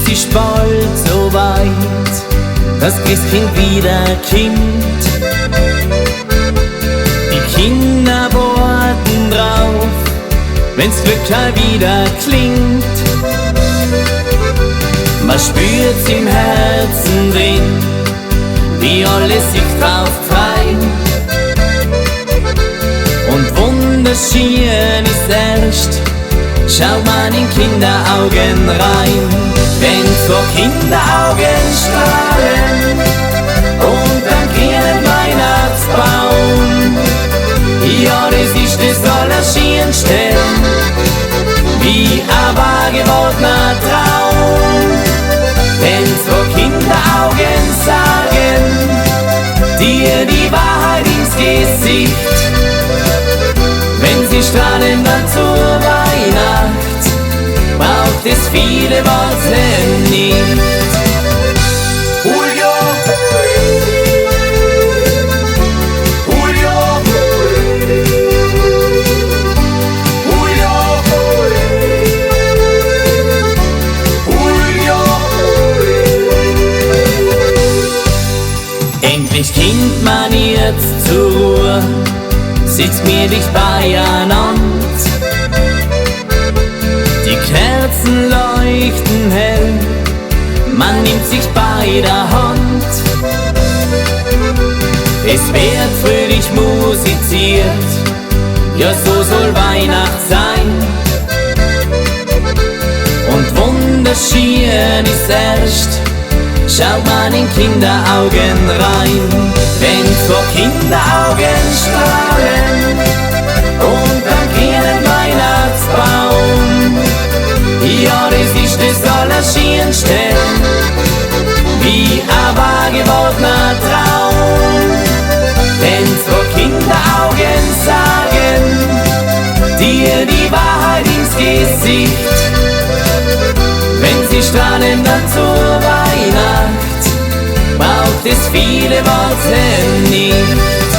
es ist bald so weit, das Christkind wieder kommt. Die Kinder warten drauf, wenn's Glöcklein wieder klingt. Man spürt's im Herzen drin, wie alle sich drauf freuen. Und wunderschön ist erst, schaut man in Kinderaugen rein. Wenn vor Kinderaugen strahlen und dann grünen Weihnachtsbaum, ja, das ist das Allerschönste, wie ein wahr gewordener Traum. Wenn vor Kinderaugen sagen dir die Wahrheit ins Gesicht, wenn sie strahlen dann zur Weihnacht, braucht es viele Worte nicht. Julio, Julio, Julio, Julio. Endlich kommt man jetzt zur Ruhe, sitzt mir dicht beieinander. Die Kerzen leuchten hell, man nimmt sich bei der Hand. Es wird fröhlich musiziert, ja, so soll Weihnacht sein. Und wunderschön ist erst, schaut man in Kinderaugen rein. Wenn vor Kinderaugen strahlen und dann grünen Weihnachtsbaum, ja, das ist das Allerschönste, wie ein wahr gewordener Traum. Wenn vor Kinderaugen sagen dir die Wahrheit ins Gesicht, wenn sie strahlen dann zur Weihnacht, braucht es viele Worte nicht.